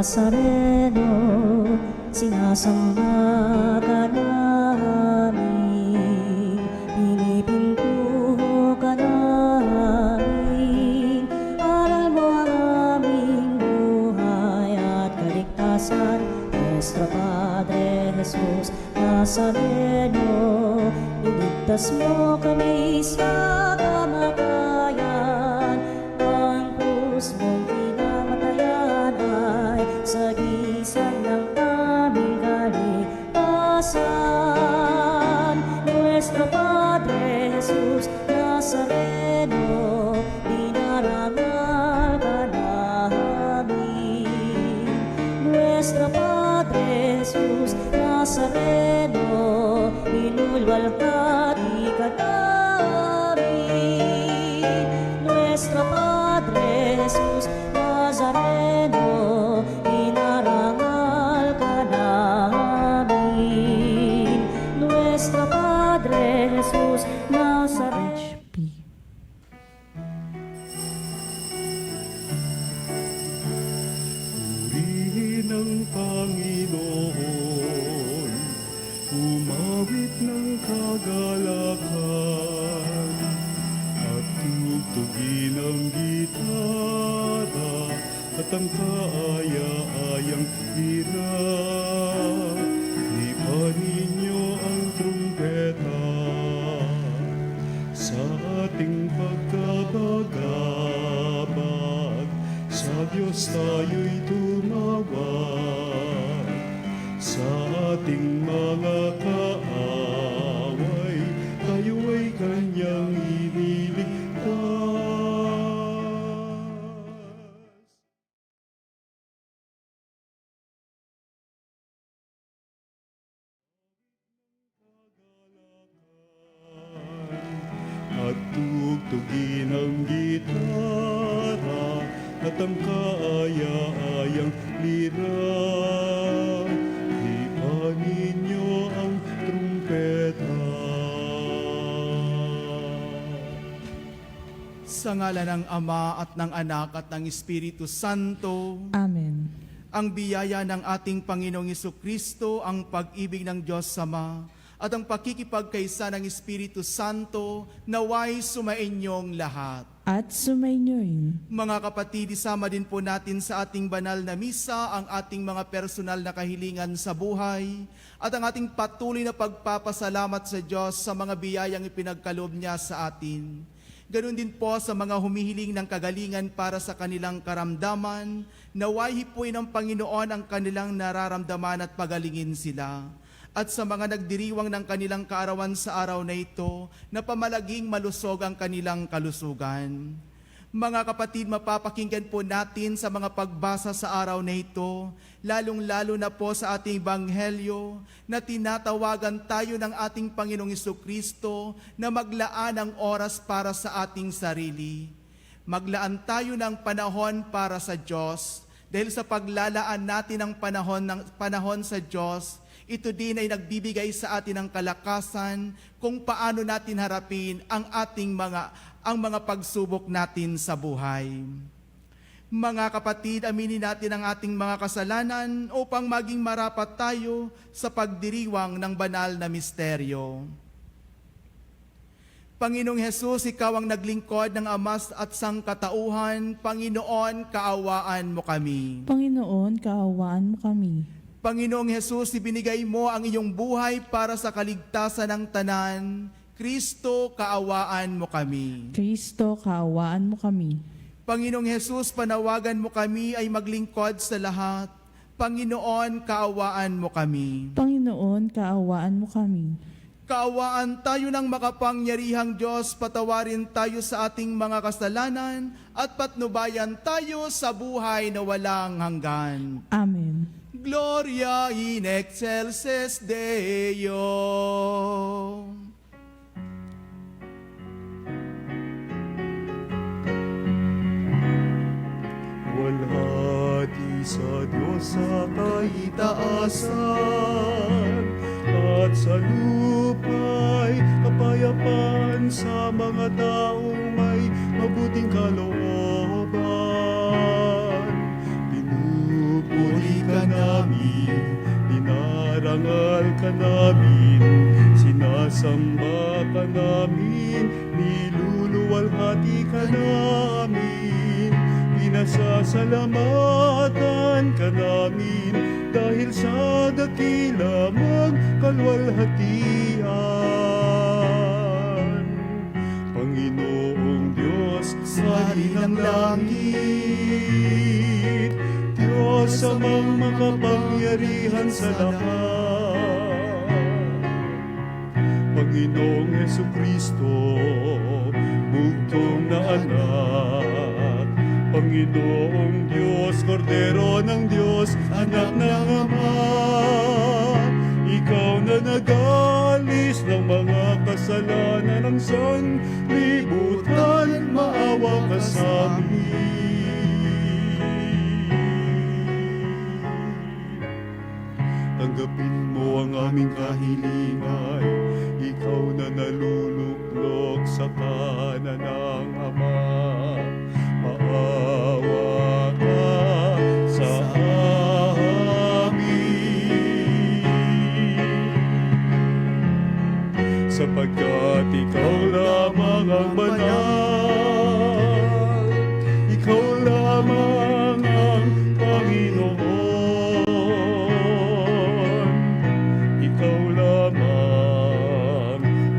Nazareno, sinasamba ka namin, pinipinto ka namin, aral mo ang aming buhay at kaligtasan. Nuestro Padre Jesus Nazareno, iligtas mo kami sa kamatayan, ang krus mong pinamatayan ay sagisag ng aming kaligtasan. Nuestro Padre Jesus Nazareno, dinarangal ka namin. Nuestro Padre Jesus Nazareno, inulwalhati ka namin. Nuestro Padre Jesus Nazareno, inarangal ka namin. Nuestro Padre Jesus Nazareno. Purihin ang Panginoon, umawit ng kagalakan, at tugtugin ang gitara at ang kaaya-ayang lira. Ipanin niyo ang trumpeta sa ating pagkabagabag. Sa Diyos tayo'y tumawag, sa ating mga kaaway, tayo ay Kanyang iniligtas. At tugtugin ang gitara at ang kaaya-ayang lira. Ipanin niyo ang trumpeta. Sa ngalan ng Ama at ng Anak at ng Espiritu Santo. Amen. Ang biyaya ng ating Panginoong Jesucristo, ang pag-ibig ng Diyos Ama, at ang pakikipagkaisa ng Espiritu Santo, naway sumainyong lahat. At sumainyoin. Mga kapatid, isama din po natin sa ating banal na misa ang ating mga personal na kahilingan sa buhay at ang ating patuloy na pagpapasalamat sa Diyos sa mga biyayang ipinagkaloob niya sa atin. Ganon din po sa mga humihiling ng kagalingan para sa kanilang karamdaman, naway hipuin ng Panginoon ang kanilang nararamdaman at pagalingin sila. At sa mga nagdiriwang ng kanilang kaarawan sa araw na ito, na pamalaging malusog ang kanilang kalusugan. Mga kapatid, mapapakinggan po natin sa mga pagbasa sa araw na ito, lalong-lalo na po sa ating Ebanghelyo, na tinatawagan tayo ng ating Panginoong Jesucristo na maglaan ng oras para sa ating sarili. Maglaan tayo ng panahon para sa Diyos, dahil sa paglalaan natin ng panahon sa Diyos, ito din ay nagbibigay sa atin ng kalakasan kung paano natin harapin ang mga pagsubok natin sa buhay. Mga kapatid, aminin natin ang ating mga kasalanan upang maging marapat tayo sa pagdiriwang ng banal na misteryo. Panginoong Hesus, Ikaw ang naglingkod ng Ama at Sangkatauhan. Panginoon, kaawaan mo kami. Panginoon, kaawaan mo kami. Panginoong Hesus, ibinigay mo ang iyong buhay para sa kaligtasan ng tanan. Kristo, kaawaan mo kami. Kristo, kaawaan mo kami. Panginoong Hesus, panawagan mo kami ay maglingkod sa lahat. Panginoon, kaawaan mo kami. Panginoon, kaawaan mo kami. Kaawaan tayo ng makapangyarihang Diyos, patawarin tayo sa ating mga kasalanan at patnubayan tayo sa buhay na walang hanggan. Amen. Gloria in excelsis Deo. Walhati sa Diyos sa kaitaasan, at sa lupa'y kapayapaan sa mga taong may mabuting kalooban. Pinupuri Inirangal ka namin, sinasamba ka namin, niluluwalhati ka namin, pinasasalamatan ka namin, dahil sa dakila mong kalwalhatian. Panginoong Diyos, Hari ng langit, Diyos amang makapangyarihan sa lahat. Panginoong Jesucristo, bugtong na anak, Panginoong Diyos, Kordero ng Diyos, anak ng Ama, Ikaw na nag-alis ng mga kasalanan ng sanlibutan, maawa ka sa amin. Tanggapin mo ang aming kahilingan, Ikaw na naluluklok sa kanan ng Ama. Maawa ka sa amin, sapagkat Ikaw lamang ang banal, Ikaw lamang ang Panginoon, Ikaw lamang,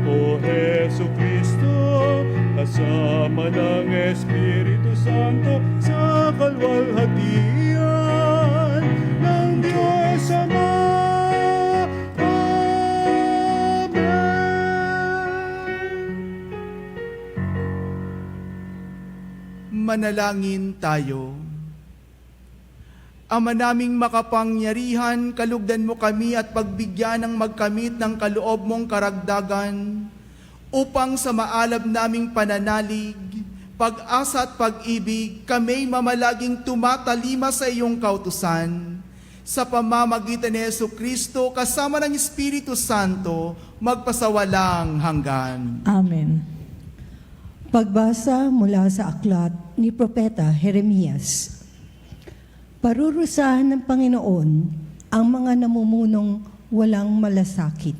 O Jesucristo, kasama ng Espiritu Santo sa kalwalhatian ng Diyos Ama. Manalangin tayo. Ama naming makapangyarihan, kalugdan mo kami at pagbigyan ng magkamit ng kaloob mong karagdagan upang sa maalab naming pananalig, pag-asa at pag-ibig, kami mamalaging tumatalima sa iyong kautusan. Sa pamamagitan ni Jesucristo, kasama ng Espiritu Santo, magpasawalang hanggan. Amen. Pagbasa mula sa aklat ni Propeta Jeremias. Parurusahan ng Panginoon ang mga namumunong walang malasakit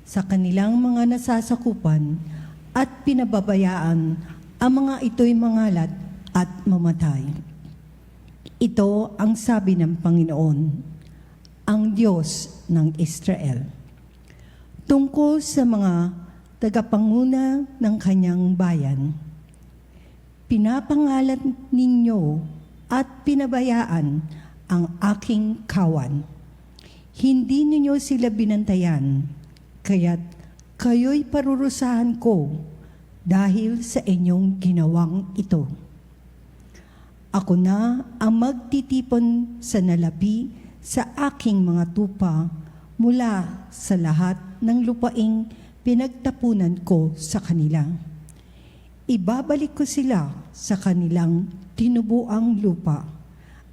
sa kanilang mga nasasakupan at pinababayaan ang mga ito'y mangalat at mamatay. Ito ang sabi ng Panginoon, ang Diyos ng Israel, tungkol sa mga tagapanguna ng kanyang bayan. Pinapangalat ninyo at pinabayaan ang aking kawan. Hindi ninyo sila binantayan, kaya't kayo'y parurusahan ko dahil sa inyong ginawang ito. Ako na ang magtitipon sa nalabi sa aking mga tupa mula sa lahat ng lupaing pinagtapunan ko sa kanila. Ibabalik ko sila sa kanilang tinubuang lupa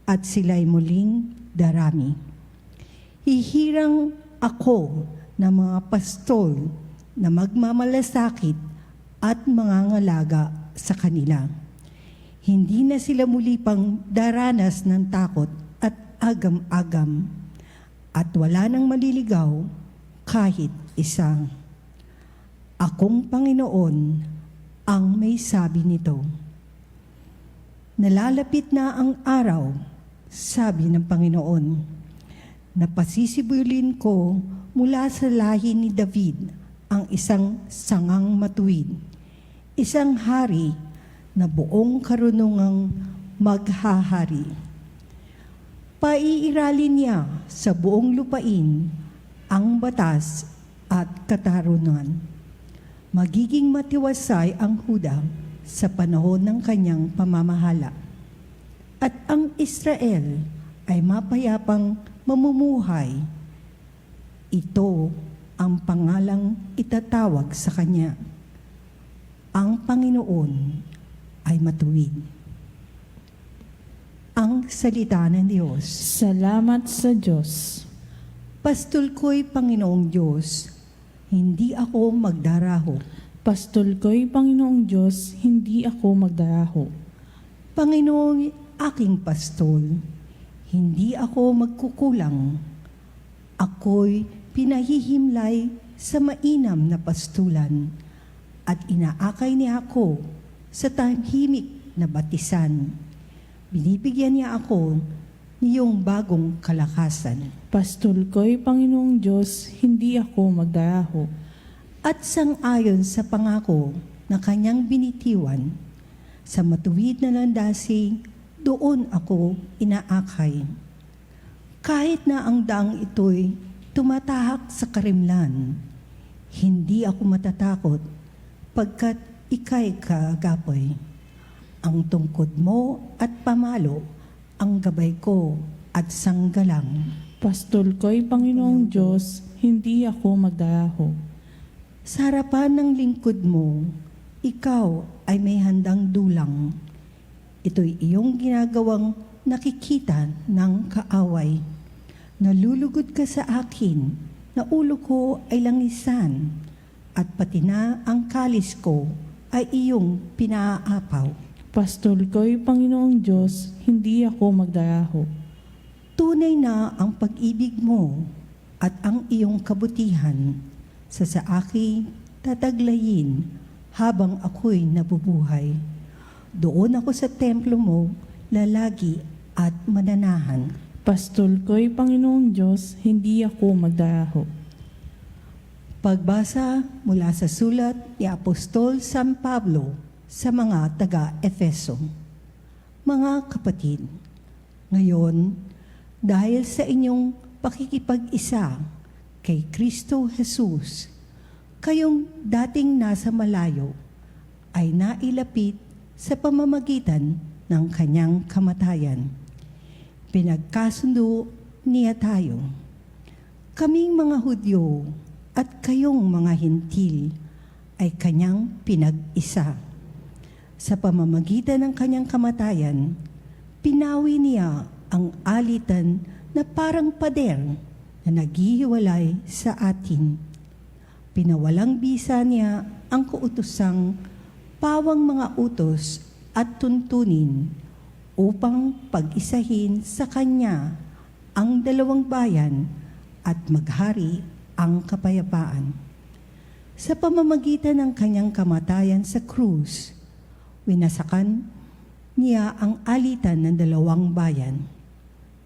at sila'y muling darami. Hihirang ako ng mga pastol na magmamalasakit at mangangalaga sa kanila. Hindi na sila muli pang daranas ng takot at agam-agam, at wala nang maliligaw kahit isa. Akong Panginoon ang may sabi nito. Nalalapit na ang araw, sabi ng Panginoon, na pasisibulin ko mula sa lahi ni David ang isang sangang matuwid, isang hari na buong karunungang maghahari. Paiiralin niya sa buong lupain ang batas at katarungan. Magiging matiwasay ang Huda sa panahon ng kanyang pamamahala. At ang Israel ay mapayapang mamumuhay. Ito ang pangalang itatawag sa kanya. Ang Panginoon ay matuwid. Ang salita ng Diyos. Salamat sa Diyos. Pastol ko'y Panginoong Diyos, hindi ako magdaraho. Pastol ko'y Panginoong Diyos, hindi ako magdaraho. Panginoong aking pastol, hindi ako magkukulang. Ako'y pinahihimlay sa mainam na pastulan at inaakay niya ako sa tahimik na batisan. Binibigyan niya ako niyong bagong kalakasan. Pastol ko'y Panginoong Diyos, hindi ako magdaraho. At sang-ayon sa pangako na kanyang binitiwan, sa matuwid na landasi, doon ako inaakay. Kahit na ang daang ito'y tumatahak sa karimlan, hindi ako matatakot pagkat ika'y kaagapoy. Ang tungkod mo at pamalo, ang gabay ko at sanggalang. Pastol ko'y Panginoong Diyos, hindi ako magdaraho. Sa harapan ng lingkod mo, ikaw ay may handang dulang. Ito'y iyong ginagawang nakikita ng kaaway. Nalulugod ka sa akin, na ulo ko ay langisan, at pati na ang kalis ko ay iyong pinaapaw. Pastol ko'y Panginoong Diyos, hindi ako magdaraho. Tunay na ang pag-ibig mo at ang iyong kabutihan sa aking tataglayin habang ako'y nabubuhay. Doon ako sa templo mo, lalagi at mananahan. Pastol ko'y Panginoong Diyos, hindi ako magdaraho. Pagbasa mula sa sulat ni Apostol San Pablo sa mga taga-Efeso. Mga kapatid, ngayon, dahil sa inyong pakikipag-isa kay Kristo Jesus, kayong dating nasa malayo ay nailapit sa pamamagitan ng kanyang kamatayan. Pinagkasundo niya tayo. Kaming mga Hudyo at kayong mga Hintil ay kanyang pinag-isa. Sa pamamagitan ng kanyang kamatayan, pinawi niya ang alitan na parang pader na naghihiwalay sa atin. Pinawalang bisa niya ang kuutosang pawang mga utos at tuntunin upang pag-isahin sa kanya ang dalawang bayan at maghari ang kapayapaan. Sa pamamagitan ng kanyang kamatayan sa krus, winasakan niya ang alitan ng dalawang bayan.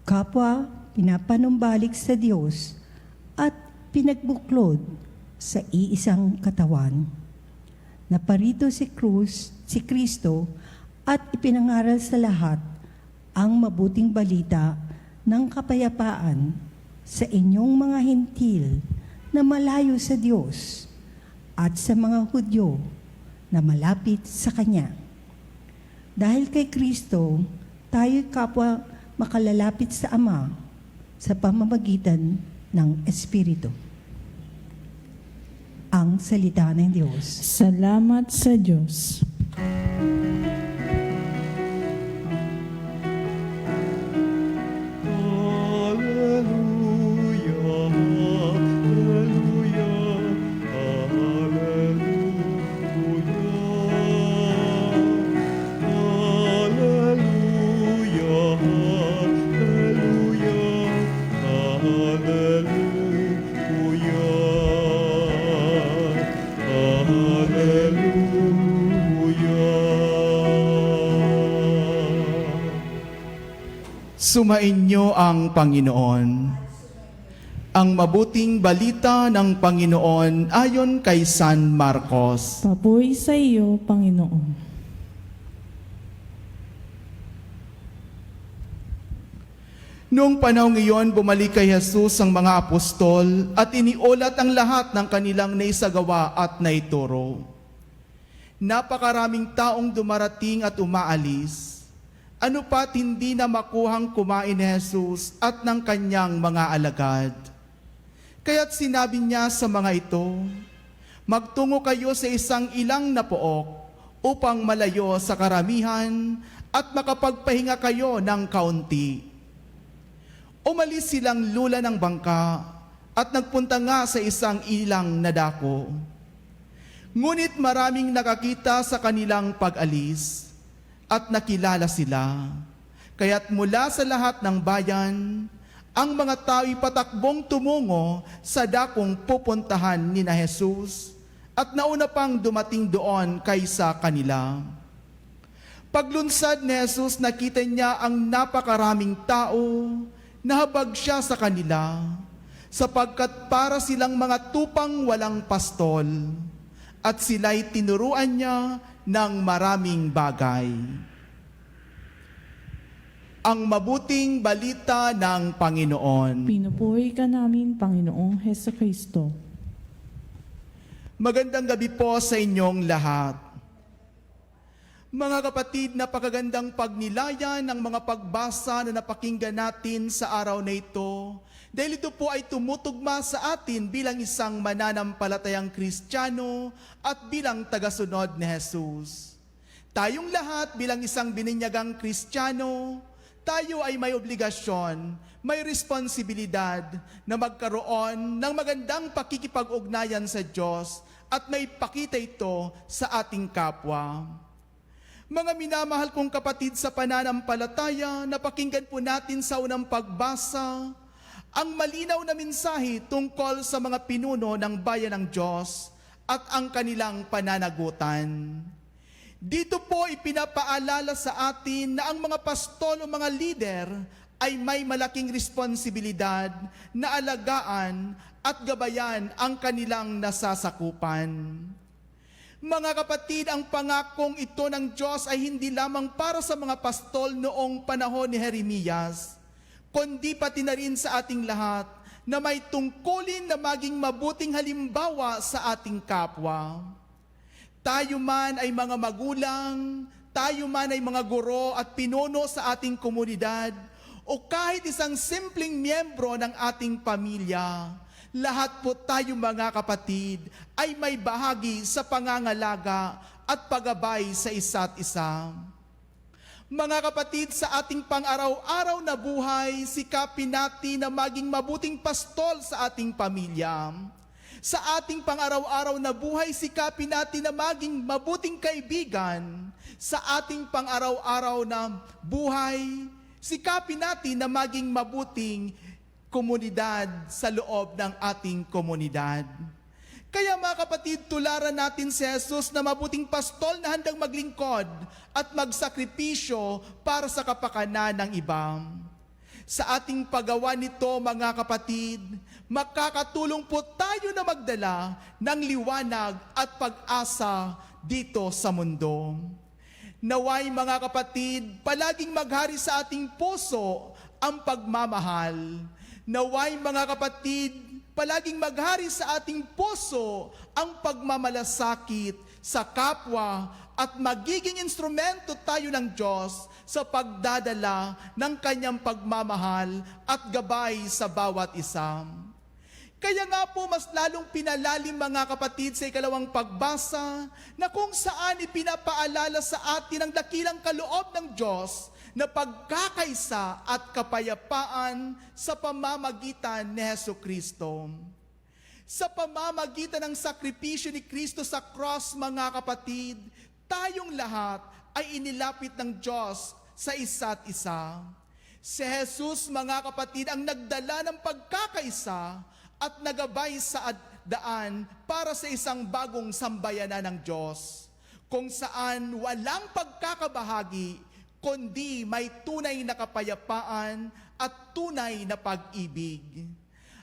Kapwa pinapanumbalik sa Diyos at pinagbuklod sa iisang katawan. Naparito si Kristo at ipinangaral sa lahat ang mabuting balita ng kapayapaan sa inyong mga Hintil na malayo sa Diyos at sa mga Hudyo na malapit sa Kanya. Dahil kay Kristo, tayo'y kapwa makalalapit sa Ama sa pamamagitan ng Espiritu. Ang salita ng Diyos. Salamat sa Diyos. Sumainyo ang Panginoon. Ang mabuting balita ng Panginoon ayon kay San Marcos. Papuri sa iyo, Panginoon. Noong panahon iyon, bumalik kay Jesus ang mga apostol at iniulat ang lahat ng kanilang naisagawa at naituro. Napakaraming taong dumarating at umaalis. Ano pa't hindi na makuhang kumain ni Jesus at ng kanyang mga alagad. Kaya't sinabi niya sa mga ito, magtungo kayo sa isang ilang na pook upang malayo sa karamihan at makapagpahinga kayo ng kaunti. Umalis silang lula ng bangka at nagpunta nga sa isang ilang na dako. Ngunit maraming nakakita sa kanilang pag-alis at nakilala sila. Kaya't mula sa lahat ng bayan ang mga tao'y patakbong tumungo sa dakong pupuntahan ni na Jesus at nauna pang dumating doon kaysa kanila. Paglunsad ni Jesus, nakita niya ang napakaraming tao, nahabag siya sa kanila, sapagkat para silang mga tupang walang pastol, at sila'y tinuruan niya ng maraming bagay. Ang mabuting balita ng Panginoon. Pinupuri ka namin, Panginoong Heso Kristo. Magandang gabi po sa inyong lahat. Mga kapatid, napakagandang pagnilaya ng mga pagbasa na napakinggan natin sa araw na ito, dahil ito po ay tumutugma sa atin bilang isang mananampalatayang Kristiyano at bilang tagasunod ni Jesus. Tayong lahat bilang isang bininyagang Kristiyano, tayo ay may obligasyon, may responsibilidad na magkaroon ng magandang pakikipag-ugnayan sa Diyos at may pakita ito sa ating kapwa. Mga minamahal kong kapatid sa pananampalataya, napakinggan po natin sa unang pagbasa ang malinaw na mensahe tungkol sa mga pinuno ng bayan ng Diyos at ang kanilang pananagutan. Dito po ipinapaalala sa atin na ang mga pastol o mga leader ay may malaking responsibilidad na alagaan at gabayan ang kanilang nasasakupan. Mga kapatid, ang pangakong ito ng Diyos ay hindi lamang para sa mga pastol noong panahon ni Jeremias, kundi pati na rin sa ating lahat na may tungkulin na maging mabuting halimbawa sa ating kapwa. Tayo man ay mga magulang, tayo man ay mga guro at pinuno sa ating komunidad, o kahit isang simpleng miyembro ng ating pamilya, lahat po tayo mga kapatid ay may bahagi sa pangangalaga at paggabay sa isa't isa. Mga kapatid, sa ating pang-araw-araw na buhay, sikapin natin na maging mabuting pastol sa ating pamilya. Sa ating pang-araw-araw na buhay, sikapin natin na maging mabuting kaibigan. Sa ating pang-araw-araw na buhay, sikapin natin na maging mabuting komunidad sa loob ng ating komunidad. Kaya mga kapatid, tularan natin si Jesus na mabuting pastol na handang maglingkod at magsakripisyo para sa kapakanan ng iba. Sa ating paggawa nito, mga kapatid, makakatulong po tayo na magdala ng liwanag at pag-asa dito sa mundo. Naway mga kapatid, palaging maghari sa ating puso ang pagmamahal. Naway mga kapatid, palaging maghari sa ating puso ang pagmamalasakit sa kapwa at magiging instrumento tayo ng Diyos sa pagdadala ng kanyang pagmamahal at gabay sa bawat isa. Kaya nga po mas lalong pinalalim mga kapatid sa ikalawang pagbasa na kung saan ipinapaalala sa atin ang dakilang kaloob ng Diyos na pagkakaisa at kapayapaan sa pamamagitan ni Jesucristo. Sa pamamagitan ng sakripisyo ni Kristo sa cross, mga kapatid, tayong lahat ay inilapit ng Diyos sa isa't isa. Si Jesus, mga kapatid, ang nagdala ng pagkakaisa at nagabay sa daan para sa isang bagong sambayanan ng Diyos, kung saan walang pagkakabahagi, kundi may tunay na kapayapaan at tunay na pag-ibig.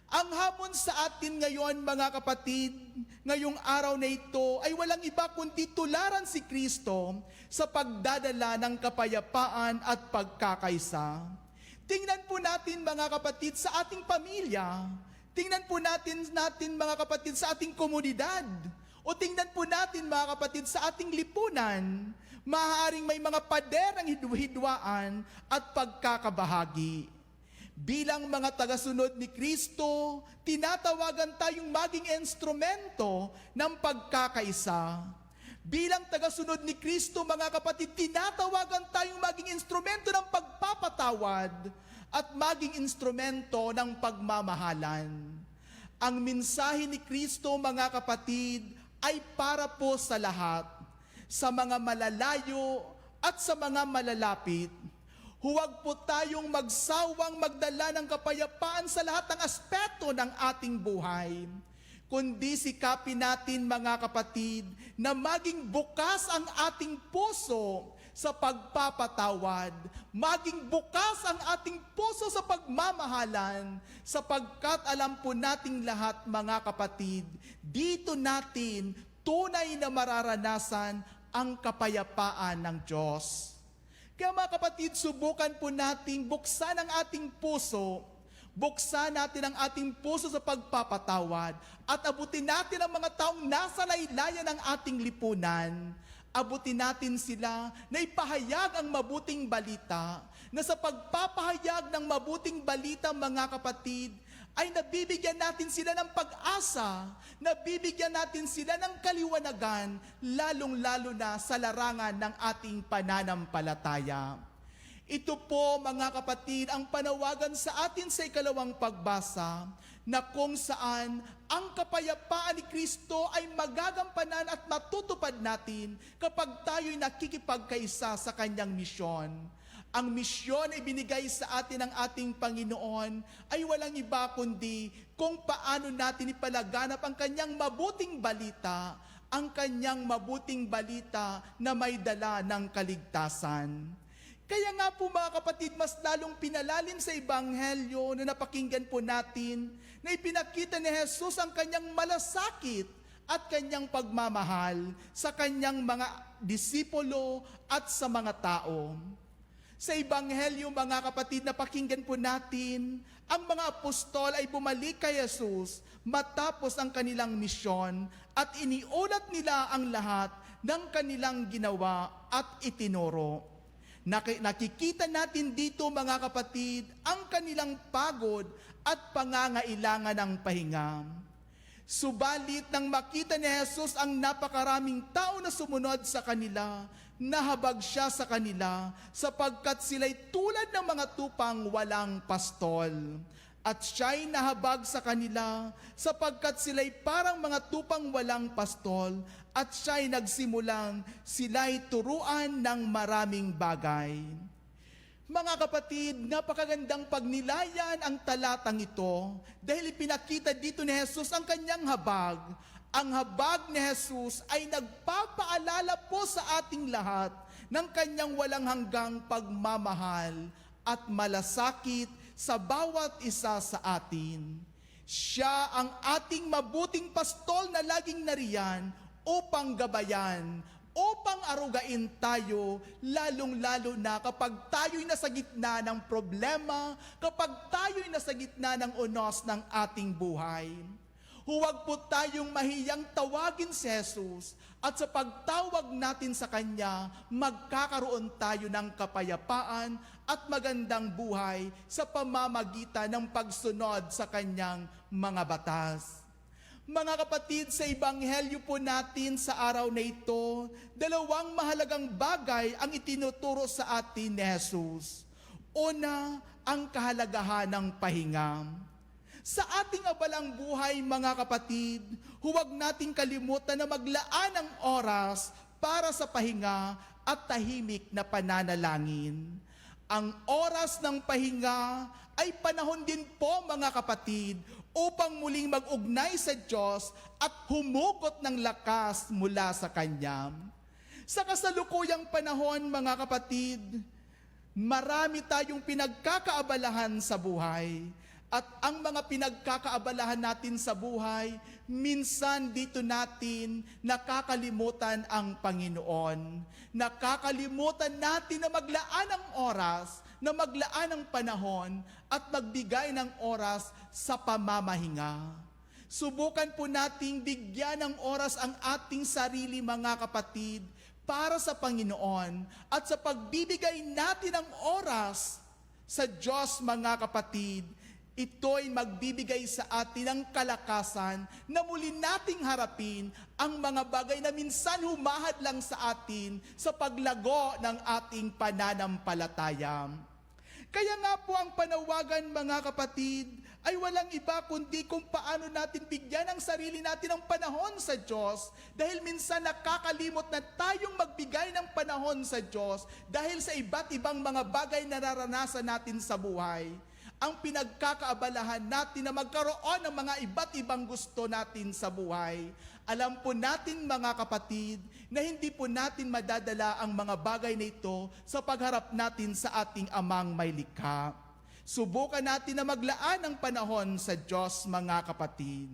Ang hamon sa atin ngayon, mga kapatid, ngayong araw na ito ay walang iba kundi tularan si Kristo sa pagdadala ng kapayapaan at pagkakaisa. Tingnan po natin, mga kapatid, sa ating pamilya. Tingnan po natin mga kapatid sa ating komunidad. O tingnan po natin, mga kapatid, sa ating lipunan. Maaaring may mga paderang hidwaan at pagkakabahagi. Bilang mga tagasunod ni Kristo, tinatawagan tayong maging instrumento ng pagkakaisa. Bilang tagasunod ni Kristo, mga kapatid, tinatawagan tayong maging instrumento ng pagpapatawad at maging instrumento ng pagmamahalan. Ang mensahe ni Kristo, mga kapatid, ay para po sa lahat, sa mga malalayo at sa mga malalapit. Huwag po tayong magsawang magdala ng kapayapaan sa lahat ng aspeto ng ating buhay. Kundi sikapin natin mga kapatid na maging bukas ang ating puso sa pagpapatawad. Maging bukas ang ating puso sa pagmamahalan sapagkat alam po nating lahat mga kapatid, dito natin tunay na mararanasan ang kapayapaan ng Diyos. Kaya mga kapatid, subukan po nating buksan ang ating puso. Buksan natin ang ating puso sa pagpapatawad at abutin natin ang mga taong nasa laylayan ng ating lipunan. Abutin natin sila na ipahayag ang mabuting balita, na sa pagpapahayag ng mabuting balita mga kapatid, ay nabibigyan natin sila ng pag-asa, nabibigyan natin sila ng kaliwanagan, lalong-lalo na sa larangan ng ating pananampalataya. Ito po mga kapatid ang panawagan sa atin sa ikalawang pagbasa na kung saan ang kapayapaan ni Kristo ay magagampanan at matutupad natin kapag tayo'y nakikipagkaisa sa kanyang misyon. Ang misyon ay binigay sa atin ng ating Panginoon ay walang iba kundi kung paano natin ipalaganap ang kanyang mabuting balita, ang kanyang mabuting balita na may dala ng kaligtasan. Kaya nga po mga kapatid, mas lalong pinalalim sa Ebanghelyo na napakinggan po natin na ipinakita ni Jesus ang kanyang malasakit at kanyang pagmamahal sa kanyang mga disipulo at sa mga tao. Sa Ebanghelyo mga kapatid, napakinggan po natin, ang mga apostol ay bumalik kay Jesus matapos ang kanilang misyon at iniulat nila ang lahat ng kanilang ginawa at itinuro. Nakikita natin dito mga kapatid ang kanilang pagod at pangangailangan ng pahinga. Subalit nang makita ni Jesus ang napakaraming tao na sumunod sa kanila, nahabag siya sa kanila sapagkat sila'y tulad ng mga tupang walang pastol. At siya'y nahabag sa kanila sapagkat sila'y parang mga tupang walang pastol at siya'y nagsimulang sila'y turuan ng maraming bagay. Mga kapatid, napakagandang pagnilayan ang talatang ito dahil ipinakita dito ni Jesus ang kanyang habag. Ang habag ni Jesus ay nagpapaalala po sa ating lahat ng kanyang walang hanggang pagmamahal at malasakit sa bawat isa sa atin. Siya ang ating mabuting pastol na laging nariyan upang gabayan, upang arugain tayo, lalong-lalo na kapag tayo'y nasa gitna ng problema, kapag tayo'y nasa gitna ng unos ng ating buhay. Huwag po tayong mahiyang tawagin si Jesus at sa pagtawag natin sa Kanya, magkakaroon tayo ng kapayapaan at magandang buhay sa pamamagitan ng pagsunod sa Kanyang mga batas. Mga kapatid, sa Ebanghelyo po natin sa araw na ito, dalawang mahalagang bagay ang itinuturo sa atin ni Jesus. Una, ang kahalagahan ng pahinga. Sa ating abalang buhay, mga kapatid, huwag nating kalimutan na maglaan ng oras para sa pahinga at tahimik na pananalangin. Ang oras ng pahinga ay panahon din po, mga kapatid, upang muling mag-ugnay sa Diyos at humugot ng lakas mula sa Kanya. Sa kasalukuyang panahon, mga kapatid, marami tayong pinagkakaabalahan sa buhay. At ang mga pinagkakaabalahan natin sa buhay, minsan dito natin nakakalimutan ang Panginoon. Nakakalimutan natin na maglaan ng oras, na maglaan ng panahon, at magbigay ng oras sa pamamahinga. Subukan po nating bigyan ng oras ang ating sarili, mga kapatid, para sa Panginoon at sa pagbibigay natin ng oras sa Diyos, mga kapatid. Ito'y magbibigay sa atin ng kalakasan na muli nating harapin ang mga bagay na minsan humahad lang sa atin sa paglago ng ating pananampalataya. Kaya nga po ang panawagan, mga kapatid, ay walang iba kundi kung paano natin bigyan ang sarili natin ng panahon sa Diyos. Dahil minsan nakakalimot na tayong magbigay ng panahon sa Diyos dahil sa iba't ibang mga bagay na nararanasan natin sa buhay. Ang pinagkakaabalahan natin na magkaroon ng mga iba't ibang gusto natin sa buhay. Alam po natin mga kapatid na hindi po natin madadala ang mga bagay na ito sa pagharap natin sa ating amang may likha. Subukan natin na maglaan ng panahon sa Diyos mga kapatid.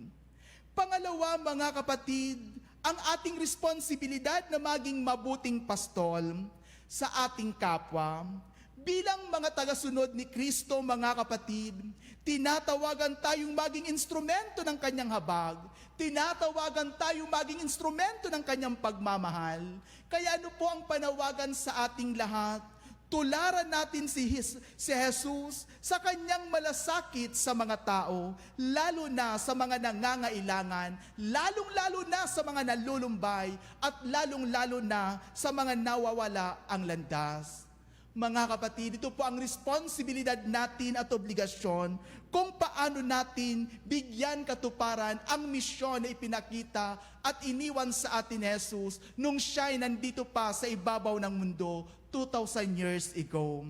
Pangalawa mga kapatid, ang ating responsibilidad na maging mabuting pastol sa ating kapwa. Bilang mga tagasunod ni Kristo mga kapatid, tinatawagan tayong maging instrumento ng kanyang habag. Tinatawagan tayong maging instrumento ng kanyang pagmamahal. Kaya ano po ang panawagan sa ating lahat? Tularan natin si Jesus sa kanyang malasakit sa mga tao, lalo na sa mga nangangailangan, lalong-lalo na sa mga nalulumbay, at lalong-lalo na sa mga nawawala ang landas. Mga kapatid, ito po ang responsibilidad natin at obligasyon kung paano natin bigyan katuparan ang misyon na ipinakita at iniwan sa atin ni Jesus nung siya'y nandito pa sa ibabaw ng mundo 2,000 years ago.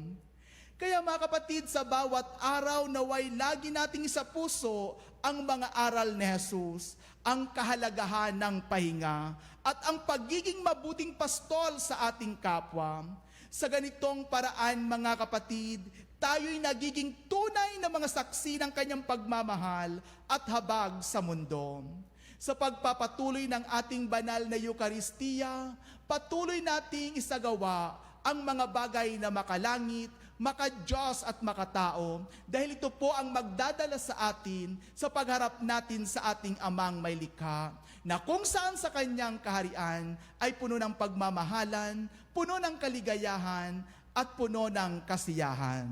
Kaya mga kapatid, sa bawat araw naway lagi nating isa puso ang mga aral ni Jesus, ang kahalagahan ng pahinga at ang pagiging mabuting pastol sa ating kapwa. Sa ganitong paraan mga kapatid, tayo'y nagiging tunay na mga saksi ng kanyang pagmamahal at habag sa mundo. Sa pagpapatuloy ng ating banal na Eukaristiya, patuloy nating isagawa ang mga bagay na makalangit, maka-Diyos at makatao, dahil ito po ang magdadala sa atin sa pagharap natin sa ating amang may likha, na kung saan sa kanyang kaharian ay puno ng pagmamahalan, puno ng kaligayahan, at puno ng kasiyahan.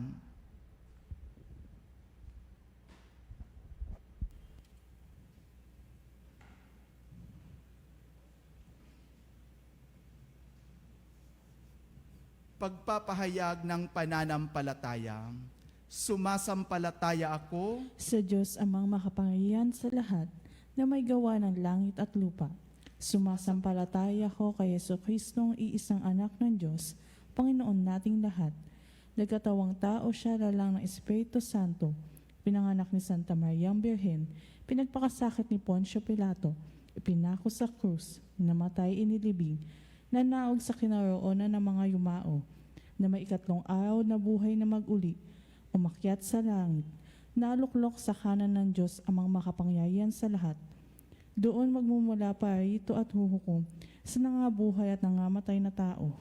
Pagpapahayag ng pananampalataya. Sumasampalataya ako Sa Diyos amang makapangyarihan sa lahat na may gawa ng langit at lupa. Sumasampalataya ko kay Jesucristong iisang anak ng Diyos, Panginoon nating lahat. Nagkatawang tao siya lalang ng Espiritu Santo, pinanganak ni Santa Mariang Birhen, pinagpakasakit ni Poncio Pilato, ipinako sa krus, namatay inilibing, nanaog sa kinaroonan ng mga yumao, na may ikatlong araw na buhay na mag-uli, umakyat sa langit, naluklok sa kanan ng Diyos amang makapangyarihan sa lahat. Doon magmumula pa rito at huhukom sa nangabuhay at nangamatay na tao.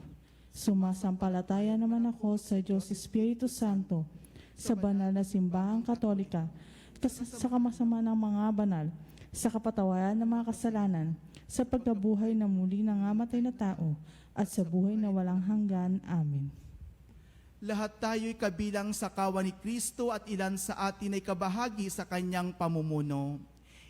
Sumasampalataya naman ako sa Diyos Espiritu Santo, sa banal na simbahang katolika, sa kamasama ng mga banal, sa kapatawaran ng mga kasalanan, sa pagkabuhay na muli nangamatay na tao, at sa buhay na walang hanggan. Amen. Lahat tayo'y kabilang sa kawan ni Kristo at ilan sa atin ay kabahagi sa kanyang pamumuno.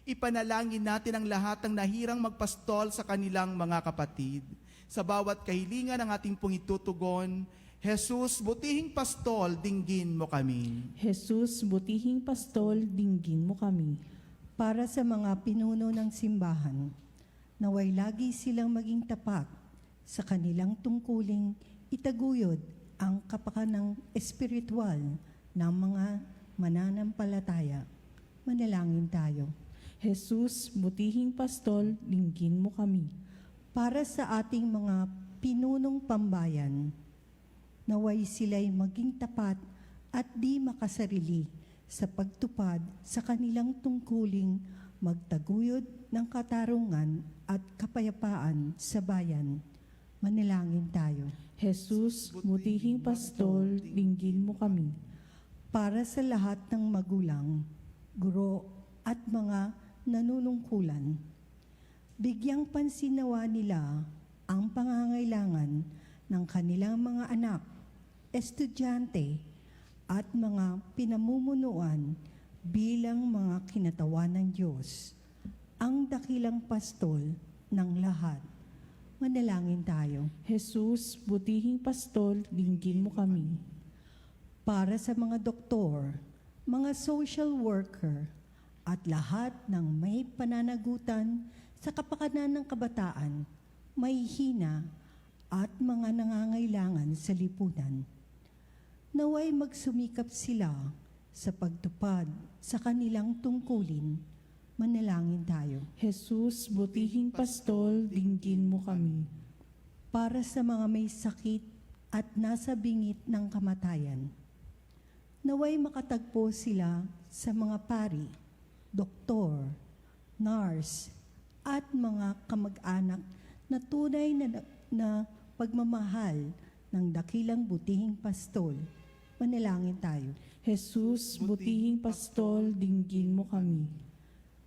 Ipanalangin natin ang lahat ng nahirang magpastol sa kanilang mga kapatid. Sa bawat kahilingan ng ating pong itutugon, Jesus, butihing pastol, dinggin mo kami. Jesus, butihing pastol, dinggin mo kami. Para sa mga pinuno ng simbahan, naway lagi silang maging tapat sa kanilang tungkuling itaguyod ang kapakanang espiritual ng mga mananampalataya. Manalangin tayo. Jesus, butihing pastol, dinggin mo kami. Para sa ating mga pinunong pambayan, naway sila'y maging tapat at di makasarili sa pagtupad sa kanilang tungkuling magtaguyod ng katarungan at kapayapaan sa bayan. Manalangin tayo. Jesus, butihing pastol, dinggin mo kami. Para sa lahat ng magulang, guro at mga nanunungkulan, bigyang pansinawa nila ang pangangailangan ng kanilang mga anak, estudyante at mga pinamumunuan bilang mga kinatawan ng Diyos, ang dakilang pastol ng lahat. Manalangin tayo. Jesus, butihing pastol, dinggin mo kami. Para sa mga doktor, mga social worker, at lahat ng may pananagutan sa kapakanan ng kabataan, may hina at mga nangangailangan sa lipunan. Naway magsumikap sila sa pagtupad sa kanilang tungkulin. Manalangin tayo. Jesus, butihing pastol, dinggin mo kami. Para sa mga may sakit at nasa bingit ng kamatayan, naway makatagpo sila sa mga pari, doktor, nurse, at mga kamag-anak na tunay na pagmamahal ng dakilang butihing pastol. Manalangin tayo. Jesus, butihing pastol, dinggin mo kami.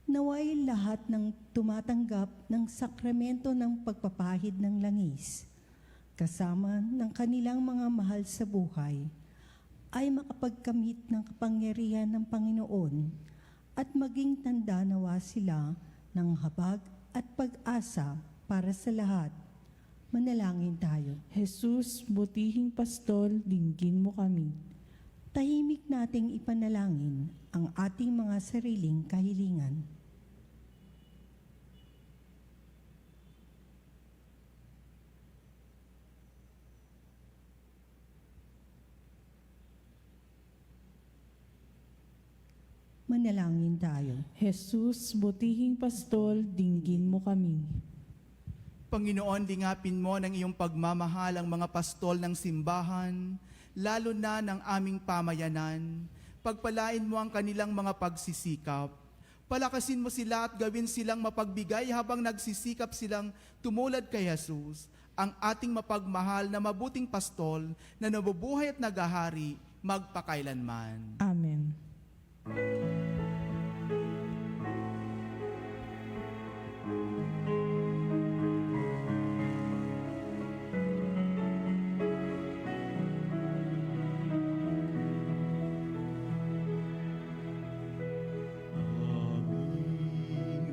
Naway lahat ng tumatanggap ng sakramento ng pagpapahid ng langis, kasama ng kanilang mga mahal sa buhay, ay makapagkamit ng kapangyarihan ng Panginoon at maging tanda nawa sila ng habag at pag-asa para sa lahat. Manalangin tayo. Jesus, butihing pastol, dinggin mo kami. Tahimik nating ipanalangin ang ating mga sariling kahilingan. Manalangin tayo. Jesus, butihing pastol, dinggin mo kami. Panginoon, lingapin mo ng iyong pagmamahal ang mga pastol ng simbahan, lalo na ng aming pamayanan. Pagpalain mo ang kanilang mga pagsisikap. Palakasin mo sila at gawin silang mapagbigay habang nagsisikap silang tumulad kay Jesus, ang ating mapagmahal na mabuting pastol na nabubuhay at nagahari magpakailanman. Amen. Aming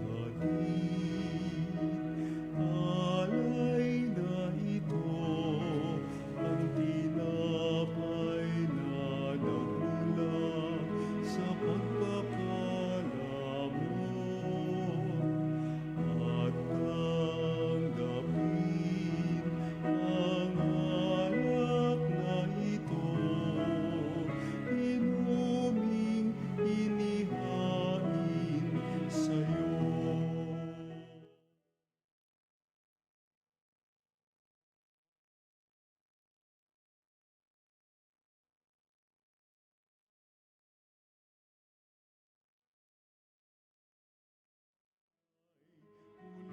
hatid, alay na ito, ang tinapay na nagmula sa pagpapalamon. At tanggapin ang alak na ito, inuming inihain sa'yo.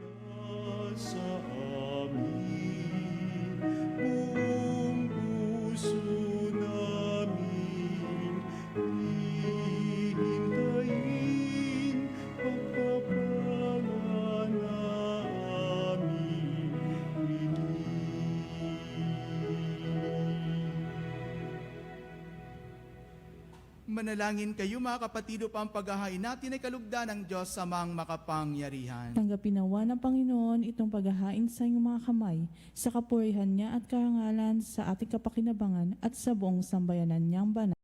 Mula sa amin, buong puso namin hihintayin pagpapala na aming hiling. Manalangin kayo mga kapatid upang paghahain natin ay kalugdan ng Diyos sa mga makapangyarihan. Tanggapin nawa ng Panginoon itong paghahain sa iyong mga kamay, sa kapurihan niya at karangalan sa ating kapakinabangan at sa buong sambayanan niyang banal.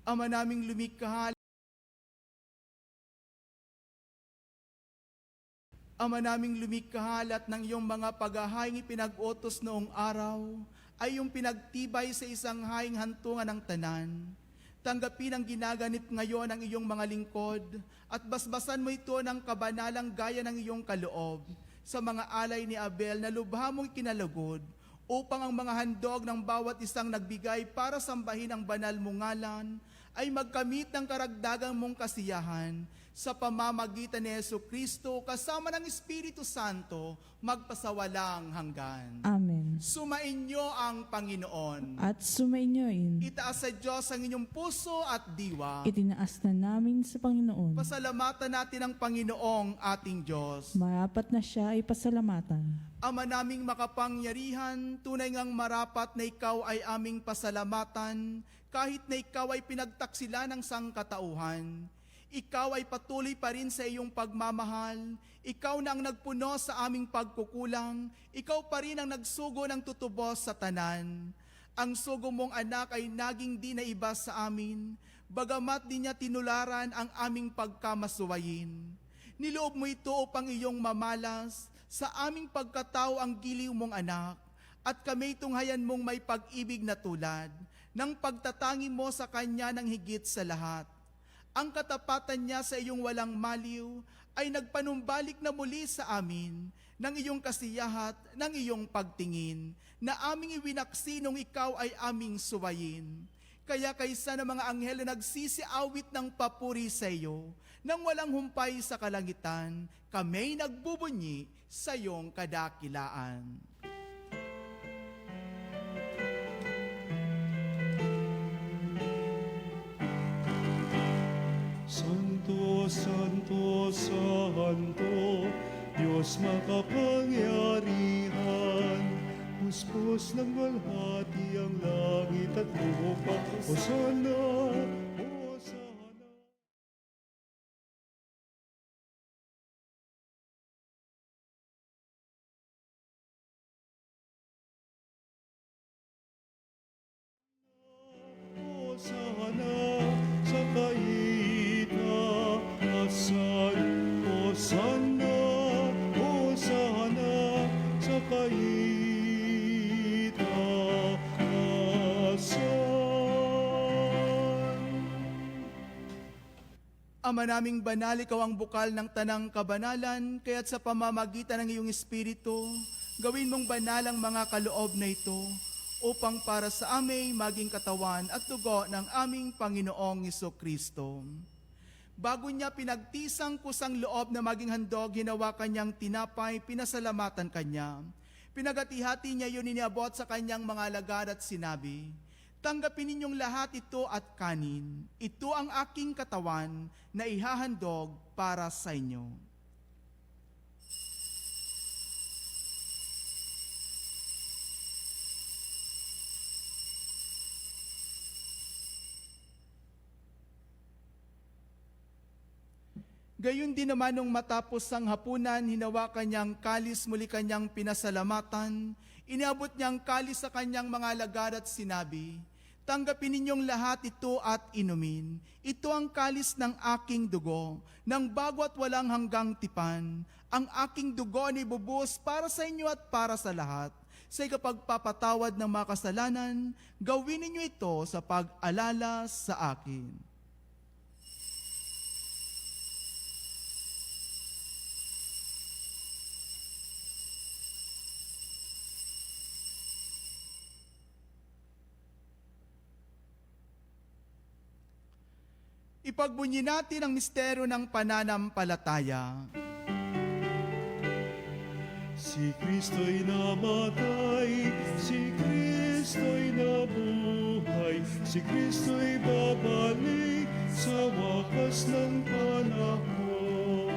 Ama naming lumikha, Ama naming lumikhalat ng iyong mga paghahaing ipinag-utos noong araw, ay yung pinagtibay sa isang haing hantungan ng tanan. Tanggapin ang ginaganip ngayon ng iyong mga lingkod at basbasan mo ito ng kabanalang gaya ng iyong kaloob sa mga alay ni Abel na lubha mong kinalugod upang ang mga handog ng bawat isang nagbigay para sambahin ang banal mong ngalan ay magkamit ng karagdagang mong kasiyahan sa pamamagitan ni Jesucristo kasama ng Espiritu Santo magpasawalang hanggan. Amen. Sumainyo ang Panginoon. At sumainyoin, Itaas sa Diyos ang inyong puso at diwa. itinaas na namin sa Panginoon. Pasalamatan natin ang Panginoong ating Diyos. Marapat na siya ay pasalamatan. Ama naming makapangyarihan, tunay ngang marapat na ikaw ay aming pasalamatan, kahit na ikaw ay pinagtaksila ng sangkatauhan. Ikaw ay patuloy pa rin sa iyong pagmamahal. Ikaw na ang nagpuno sa aming pagkukulang. Ikaw pa rin ang nagsugo ng tutubos sa tanan. Ang sugo mong anak ay naging di naiba sa amin, bagamat di niya tinularan ang aming pagkamasuwayin. Niloob mo ito upang iyong mamalas sa aming pagkatao ang giliw mong anak, at kami tunghayan mong may pag-ibig na tulad ng pagtatangi mo sa kanya ng higit sa lahat. Ang katapatan niya sa iyong walang maliw ay nagpanumbalik na muli sa amin ng iyong kasiyahat, ng iyong pagtingin, na aming iwinaksi nung ikaw ay aming suwayin. Kaya kaysa ng mga anghel na nagsisiawit ng papuri sa iyo, nang walang humpay sa kalangitan, kamay nagbubunyi sa iyong kadakilaan. Santo, Santo, Santo, Diyos makapangyarihan, puspos ng walhati ang langit at lupa. Hosana, Hosana. Hosana sa kaitaasan, Hosana, Hosana sa kaitaasan. Ama naming banal, ikaw ang bukal ng tanang kabanalan, kaya't sa pamamagitan ng iyong Espiritu, gawin mong banal ang mga kaloob na ito, upang para sa amin maging katawan at dugo ng aming Panginoong Hesukristo. Bago niya pinagtisang kusang loob na maging handog, hinawa kanyang tinapay, pinasalamatan kanya. Pinagati-hati niya yun, iniabot sa kanyang mga alagad at sinabi, "Tanggapin ninyong lahat ito at kanin. Ito ang aking katawan na ihahandog para sa inyo." Gayon din naman nung matapos ang hapunan, hinawa kanyang kalis, muli kanyang pinasalamatan. Iniabot niyang kalis sa kanyang mga alagad at sinabi, "Tanggapin ninyong lahat ito at inumin. Ito ang kalis ng aking dugo, ng bago at walang hanggang tipan. Ang aking dugo ni bubuhos para sa inyo at para sa lahat. Sa ikapagpapatawad ng mga kasalanan, gawin ninyo ito sa pag-alala sa akin." Ipagbunyi natin ang misteryo ng pananampalataya. Si Kristo'y namatay, si Kristo'y nabuhay, si Kristo'y babalik sa wakas ng panahon.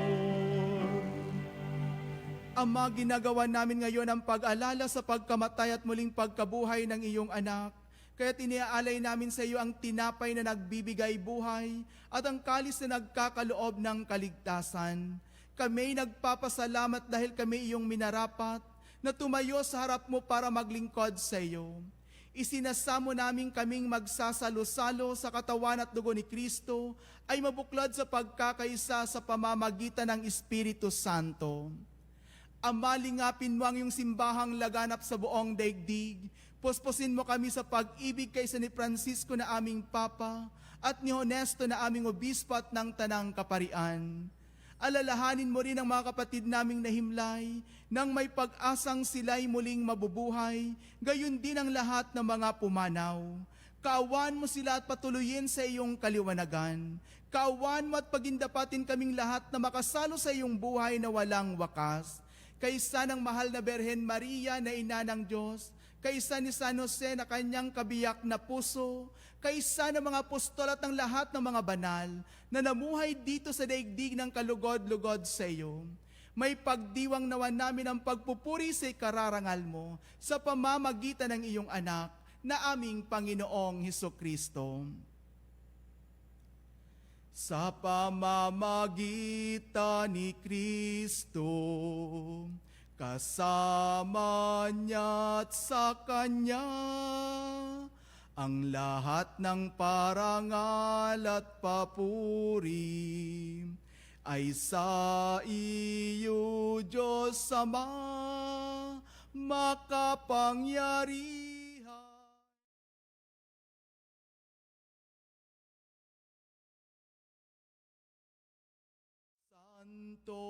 Ama, ginagawa namin ngayon ang pag-alala sa pagkamatay at muling pagkabuhay ng iyong anak. Kaya iniaalay namin sa iyo ang tinapay na nagbibigay buhay at ang kalis na nagkakaloob ng kaligtasan. Kami nagpapasalamat dahil kami iyong minarapat na tumayo sa harap mo para maglingkod sa iyo. Isinasamo namin kaming magsasalo-salo sa katawan at dugo ni Kristo ay mabuklod sa pagkakaisa sa pamamagitan ng Espiritu Santo. Ama, lingapin mo ang iyong simbahang laganap sa buong daigdig. Puspusin mo kami sa pag-ibig kay San Francisco na aming Papa at ni Honesto na aming Obispo at ng Tanang Kaparian. Alalahanin mo rin ang mga kapatid naming nahimlay nang may pag-asang sila'y muling mabubuhay, gayon din ang lahat ng mga pumanaw. Kaawan mo sila at patuloyin sa iyong kaliwanagan. Kaawan mo at pagindapatin kaming lahat na makasalo sa iyong buhay na walang wakas. Kaysa ng mahal na Berhen Maria na ina ng Diyos, kaysa ni San Jose na kanyang kabiyak na puso, kaysa ng mga apostol at ng lahat ng mga banal na namuhay dito sa daigdig ng kalugod-lugod sa iyo. May pagdiwang nawa namin ang pagpupuri sa ikararangal mo sa pamamagitan ng iyong anak na aming Panginoong Hesukristo. Sa pamamagitan ni Kristo, kasama niya't sa Kanya ang lahat ng parangal at papuri ay sa iyo, Diyos Ama, makapangyarihan. Santo,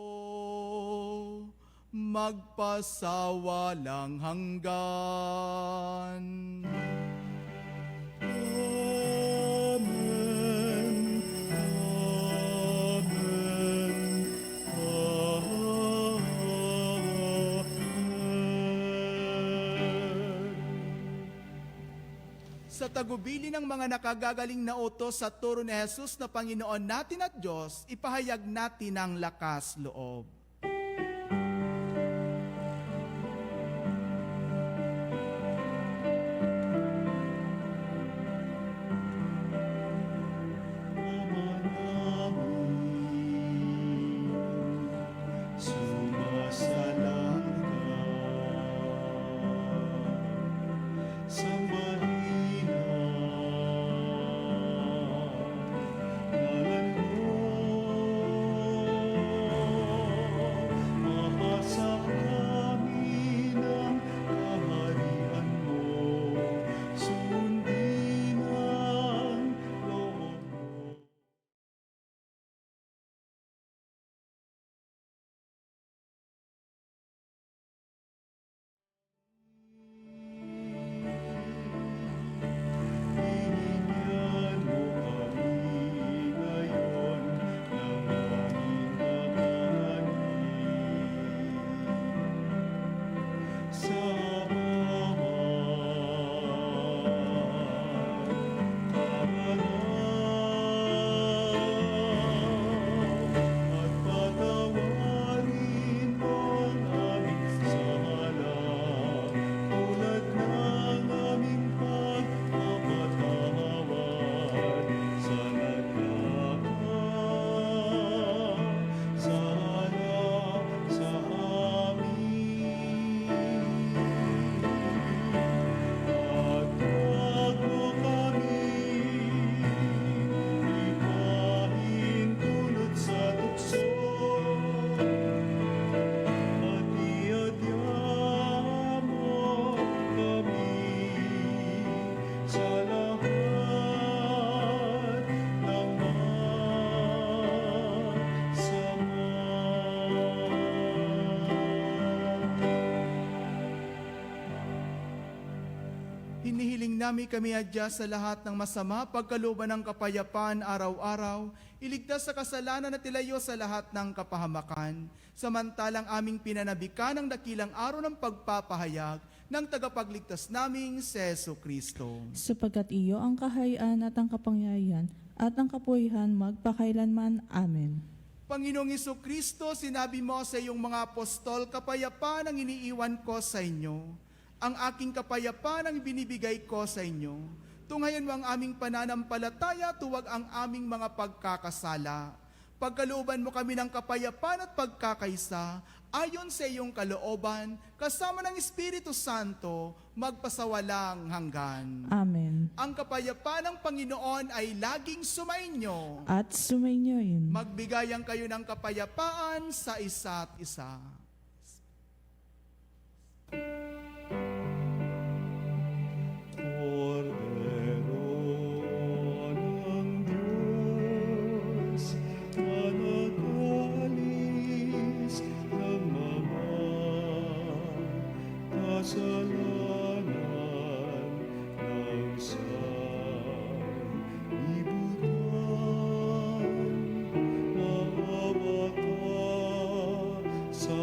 magpasawalang hanggan. Amen. Amen. Amen. Sa tagubili ng mga nakagagaling na utos sa turo ni Jesus na Panginoon natin at Diyos, ipahayag natin ang lakas loob. Binigyan mo kami ngayon ng aming kakanin. Sa at patawarin mo ang aming sala, tulad ng aming pagpapatawad sa nagkakasala sa amin. At huwag mo kami ipahintulot sa tukso, at iadya mo kami sa lahat ng masama. Hinihiling namin kami adya sa lahat ng masama, pagkalooban ng kapayapaan araw-araw, iligtas sa kasalanan at ilayo sa lahat ng kapahamakan. Samantalang aming pinanabikan ang dakilang araw ng pagpapahayag ng tagapagligtas naming si Jesucristo. Sapagkat iyo ang kahayaan at ang kapangyarihan at ang kapuhihan magpakailanman. Amen. Panginoong Jesucristo, sinabi mo sa iyong mga apostol, kapayapaan ang iniiwan ko sa inyo. Ang aking kapayapaan ang binibigay ko sa inyo. Tunghayan mo ang aming pananampalataya, tuwag ang aming mga pagkakasala. Pagkalooban mo kami ng kapayapaan at pagkakaisa, ayon sa iyong kalooban, kasama ng Espiritu Santo, magpasawalang hanggan. Amen. Ang kapayapaan ng Panginoon ay laging sumainyo. At sumainyoin. Magbigayan kayo ng kapayapaan sa isa't isa. Cordero ng Diyos, na nag-alis ng mga kasalanan ng sanlibutan, naawa ka sa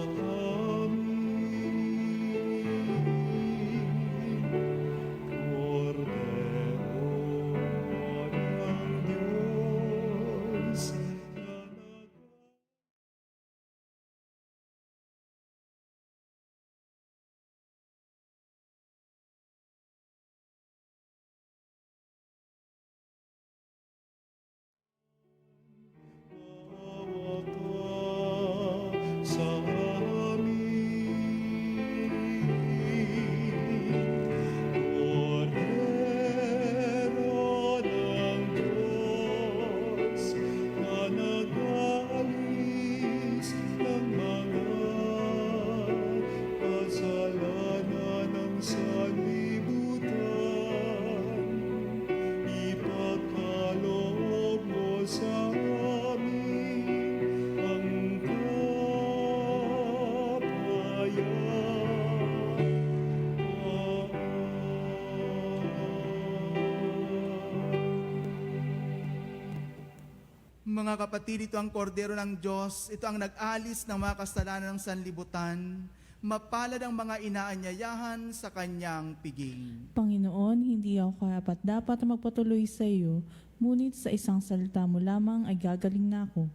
Mga kapatid, ito ang kordero ng Diyos, ito ang nag-alis ng mga kasalanan ng sanlibutan. Mapalad ang mga inaanyayahan sa kanyang piging. Panginoon, hindi ako karapat-dapat na magpatuloy sa iyo, ngunit sa isang salita mo lamang ay gagaling na ako.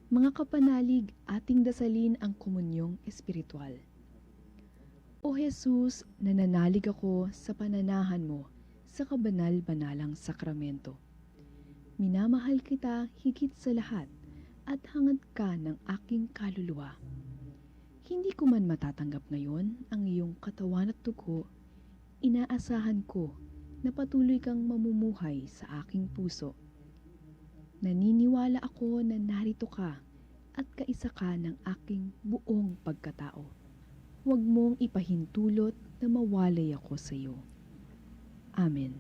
Mga kapanalig, ating dasalin ang komunyong espiritual. O Jesus, nananalig ako sa pananahan mo sa kabanal-banalang sakramento. Minamahal kita higit sa lahat at hangad ka ng aking kaluluwa. Hindi ko man matatanggap ngayon ang iyong katawan at dugo, inaasahan ko na patuloy kang mamumuhay sa aking puso. Naniniwala ako na narito ka at kaisa ka ng aking buong pagkatao. Huwag mong ipahintulot na mawalay ako sa iyo. Amen.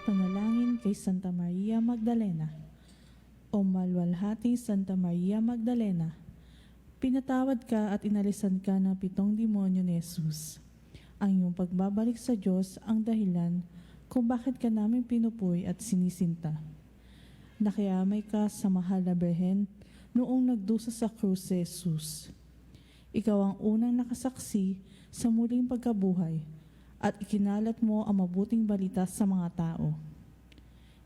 Panalangin kay Santa Maria Magdalena. O malwalhati Santa Maria Magdalena, pinatawad ka at inalisan ka ng 7 demonyo ni Jesus. Ang iyong pagbabalik sa Diyos ang dahilan kung bakit ka namin pinupuy at sinisinta. Nakiamay ka sa mahal na Birhen noong nagdusa sa krus si Jesus. Ikaw ang unang nakasaksi sa muling pagkabuhay at ikinalat mo ang mabuting balita sa mga tao.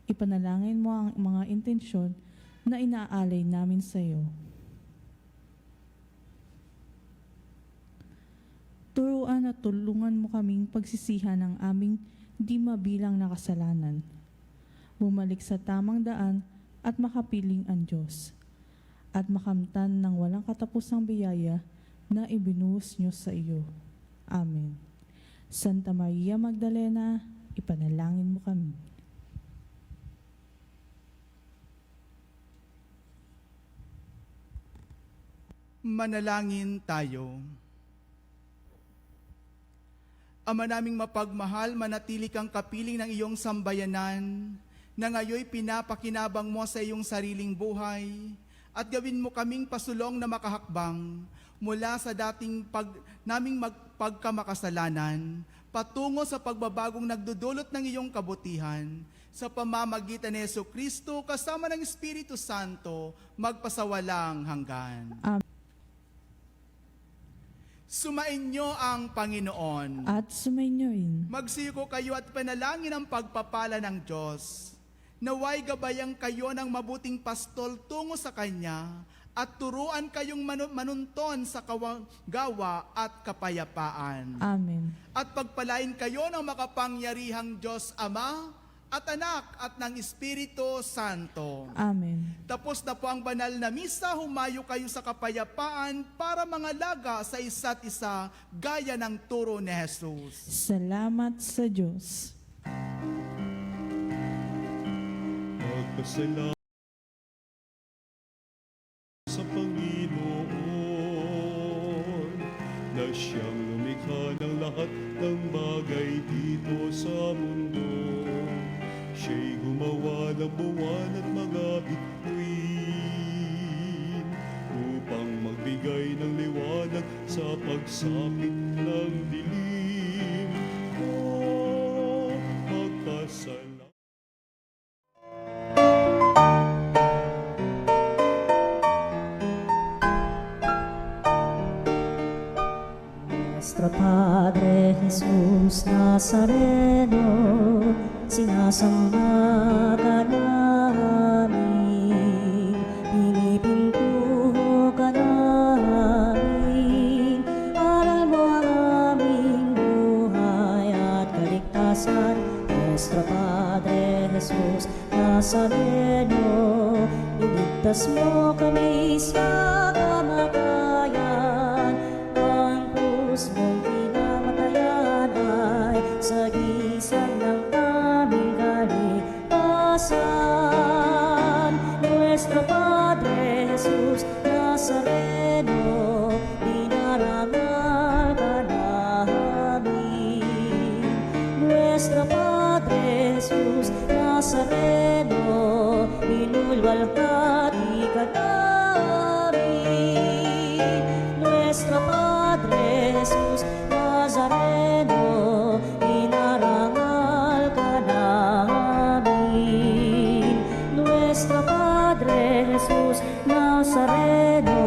Ipanalangin mo ang mga intensyon na inaalay namin sa iyo. Turuan at tulungan mo kaming pagsisihan ng aming di mabilang na kasalanan. Bumalik sa tamang daan at makapiling ang Diyos. At makamtan ng walang katapusang biyaya na ibinuhos niyo sa iyo. Amen. Santa Maria Magdalena, ipanalangin mo kami. Manalangin tayo. Ama naming mapagmahal, manatili kang kapiling ng iyong sambayanan, na ngayoy pinapakinabang mo sa iyong sariling buhay, at gawin mo kaming pasulong na makahakbang mula sa dating naming pagkamakasalanan, patungo sa pagbabagong nagdudulot ng iyong kabutihan, sa pamamagitan ni Jesucristo kasama ng Espiritu Santo, magpasawalang hanggan. Amen. Sumainyo ang Panginoon. At sumainyoin. Magsiko kayo at panalangin ang pagpapala ng Diyos. Naway gabayan kayo ng mabuting pastol tungo sa Kanya at turuan kayong manunton sa gawa at kapayapaan. Amen. At pagpalain kayo ng makapangyarihang Diyos Ama at Anak at ng Espiritu Santo. Amen. Tapos na po ang banal na misa, humayo kayo sa kapayapaan para mangalaga sa isa't isa gaya ng turo ni Jesus. Salamat sa Diyos. Magpasalamat sa Panginoon na siyang lumikha ng lahat ng bagay dito sa mundo. Siya'y gumawa ng buwan at mga bituin upang magbigay ng liwanag sa pagsapit ng dilim. Oh, magpasalamat. Nuestro Padre Jesús Nazareno, sinasamba ka namin, pinipintuho ka namin, aral mo ang aming buhay at kaligtasan. Nuestro Padre Jesús Nazareno, iligtas mo kami sa kamatayan, ang krus mong pinamatayan ay sagisag ng aming kaligtasan. Nuestro Padre Jesus Nazareno, dinarangal ka namin. Nuestro Padre Jesus Nazareno, inulwalhati ka namin. Jesus Nazareno.